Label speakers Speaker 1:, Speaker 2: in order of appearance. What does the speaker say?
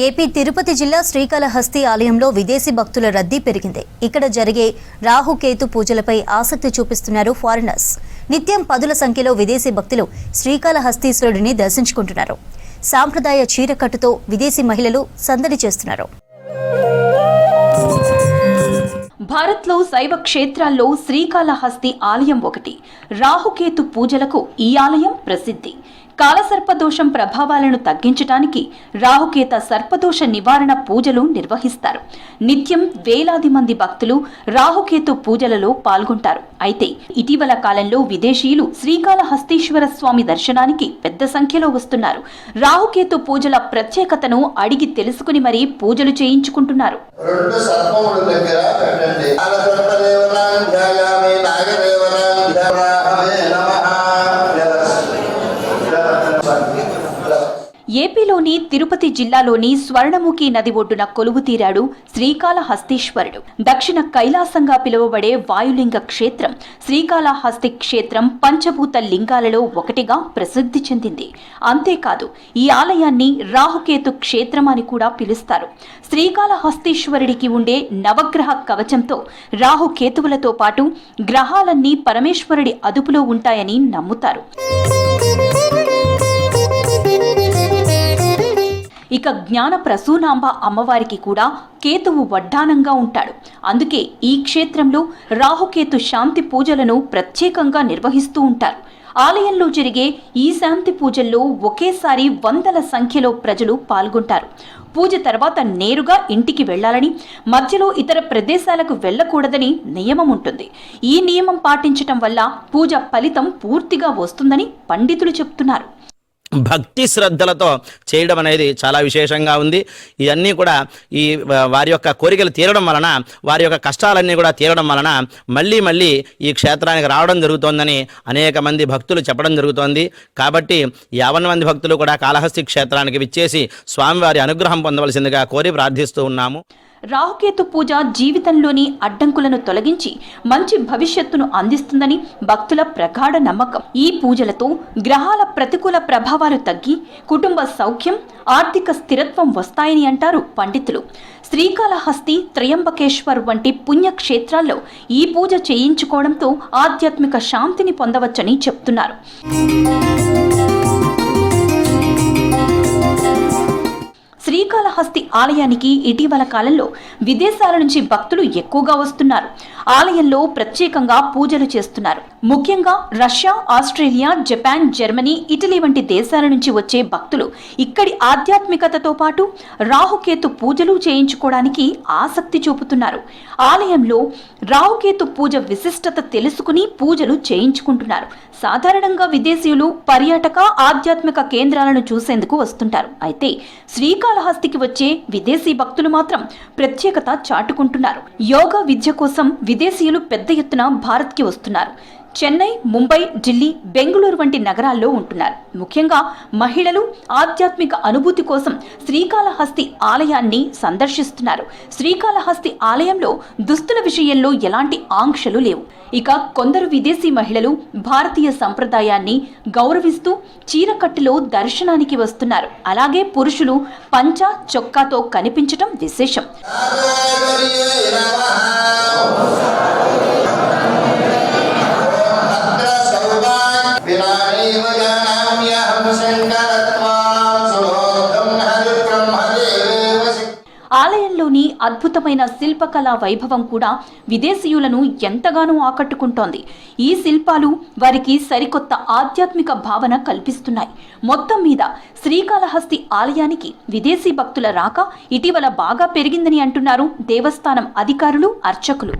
Speaker 1: AP Tirupati జిల్లా శ్రీకాళహస్తి ఆలయంలో విదేశీ భక్తుల రద్దీ పెరిగింది. ఇక్కడ జరిగే రాహుకేతు పూజలపై ఆసక్తి చూపిస్తున్నారు ఫారినర్స్. నిత్యం పదుల సంఖ్యలో విదేశీ భక్తులు శ్రీకాళహస్తీశ్వరుడిని దర్శించుకుంటున్నారు. సాంప్రదాయ చీరకట్టుతో విదేశీ మహిళలు సందడి చేస్తున్నారు.
Speaker 2: భారత్లో శైవ క్షేత్రాల్లో శ్రీకాళహస్తి ఆలయం ఒకటి. రాహుకేతు పూజలకు ఈ ఆలయం ప్రసిద్ధి. కాలసర్పదోషం ప్రభావాలను తగ్గించడానికి రాహుకేత సర్పదోష నివారణ పూజలు నిర్వహిస్తారు. నిత్యం వేలాది మంది భక్తులు రాహుకేతు పూజలలో పాల్గొంటారు. అయితే ఇటీవల కాలంలో విదేశీయులు శ్రీకాళహస్తీశ్వర స్వామి దర్శనానికి పెద్ద సంఖ్యలో వస్తున్నారు. రాహుకేతు పూజల ప్రత్యేకతను అడిగి తెలుసుకుని మరీ పూజలు చేయించుకుంటున్నారు. ఏపీలోని తిరుపతి జిల్లాలోని స్వర్ణముఖి నది ఒడ్డున కొలువు తీరాడు శ్రీకాళహస్తీశ్వరుడు. దక్షిణ కైలాసంగా పిలువబడే వాయులింగ క్షేత్రం శ్రీకాళహస్తి క్షేత్రం పంచభూత లింగాలలో ఒకటిగా ప్రసిద్ధి చెందింది. అంతేకాదు ఈ ఆలయాన్ని రాహుకేతు క్షేత్రం అని కూడా పిలుస్తారు. శ్రీకాళహస్తీశ్వరుడికి ఉండే నవగ్రహ కవచంతో రాహుకేతువులతో పాటు గ్రహాలన్నీ పరమేశ్వరుడి అదుపులో ఉంటాయని నమ్ముతారు. ఇక జ్ఞాన ప్రసూనాంబ అమ్మవారికి కూడా కేతువు వడ్డానంగా ఉంటాడు. అందుకే ఈ క్షేత్రంలో రాహుకేతు శాంతి పూజలను ప్రత్యేకంగా నిర్వహిస్తూ ఉంటారు. ఆలయంలో జరిగే ఈ శాంతి పూజల్లో ఒకేసారి వందల సంఖ్యలో ప్రజలు పాల్గొంటారు. పూజ తర్వాత నేరుగా ఇంటికి వెళ్లాలని, మధ్యలో ఇతర ప్రదేశాలకు వెళ్లకూడదని నియమం ఉంటుంది. ఈ నియమం పాటించటం వల్ల పూజ ఫలితం పూర్తిగా వస్తుందని పండితులు చెప్తున్నారు.
Speaker 3: భక్తి శ్రద్ధలతో చేయడం అనేది చాలా విశేషంగా ఉంది. ఇవన్నీ కూడా ఈ వారి యొక్క కోరికలు తీరడం వలన, వారి యొక్క కష్టాలన్నీ కూడా తీరడం వలన మళ్ళీ ఈ క్షేత్రానికి రావడం జరుగుతోందని అనేక మంది భక్తులు చెప్పడం జరుగుతోంది. కాబట్టి 50 మంది భక్తులు కూడా కాళహస్తి క్షేత్రానికి విచ్చేసి స్వామివారి అనుగ్రహం పొందవలసిందిగా కోరి ప్రార్థిస్తూ ఉన్నాము.
Speaker 2: రాహుకేతు పూజ జీవితంలోని అడ్డంకులను తొలగించి మంచి భవిష్యత్తును అందిస్తుందని భక్తుల ప్రగాఢ నమ్మకం. ఈ పూజలతో గ్రహాల ప్రతికూల ప్రభావాలు తగ్గి కుటుంబ సౌఖ్యం, ఆర్థిక స్థిరత్వం వస్తాయని అంటారు పండితులు. శ్రీకాళహస్తి, త్రయంబకేశ్వర్ వంటి పుణ్యక్షేత్రాల్లో ఈ పూజ చేయించుకోవడంతో ఆధ్యాత్మిక శాంతిని పొందవచ్చని చెప్తున్నారు. శ్రీకాళహస్తి ఆలయానికి ఇటీవల కాలంలో విదేశాల నుంచి భక్తులు ఎక్కువగా వస్తున్నారు. ఆలయంలో ప్రత్యేకంగా పూజలు చేస్తున్నారు. ముఖ్యంగా Russia, Australia, Japan, Germany, Italy వంటి దేశాల నుంచి వచ్చే భక్తులు ఇక్కడి ఆధ్యాత్మికతతో పాటు రాహుకేతు పూజలు చేయించుకోవడానికి ఆసక్తి చూపుతున్నారు. ఆలయంలో రాహుకేతు పూజ విశిష్టత తెలుసుకుని పూజలు చేయించుకుంటున్నారు. సాధారణంగా విదేశీయులు పర్యాటక, ఆధ్యాత్మిక కేంద్రాలను చూసేందుకు వస్తుంటారు. అయితే శ్రీకాళహస్తికి వచ్చే విదేశీ భక్తులు మాత్రం ప్రత్యేకత చాటుకుంటున్నారు. యోగా విద్య కోసం విదేశీయులు పెద్ద ఎత్తున భారత్కి వస్తున్నారు. చెన్నై, ముంబై, ఢిల్లీ, బెంగళూరు వంటి నగరాల్లో ఉంటున్నారు. ముఖ్యంగా మహిళలు ఆధ్యాత్మిక అనుభూతి కోసం శ్రీకాళహస్తి ఆలయాన్ని సందర్శిస్తున్నారు. శ్రీకాళహస్తి ఆలయంలో దుస్తుల విషయంలో ఎలాంటి ఆంక్షలు లేవు. ఇక కొందరు విదేశీ మహిళలు భారతీయ సంప్రదాయాన్ని గౌరవిస్తూ చీరకట్టులో దర్శనానికి వస్తున్నారు. అలాగే పురుషులు పంచ, చొక్కాతో కనిపించటం విశేషం. ఆలయంలోని అద్భుతమైన శిల్పకళా వైభవం కూడా విదేశీయులను ఎంతగానో ఆకట్టుకుంటోంది. ఈ శిల్పాలు వారికి సరికొత్త ఆధ్యాత్మిక భావన కల్పిస్తున్నాయి. మొత్తం మీద శ్రీకాళహస్తి ఆలయానికి విదేశీ భక్తుల రాక ఇటీవల బాగా పెరిగిందని అంటున్నారు దేవస్థానం అధికారులు, అర్చకులు.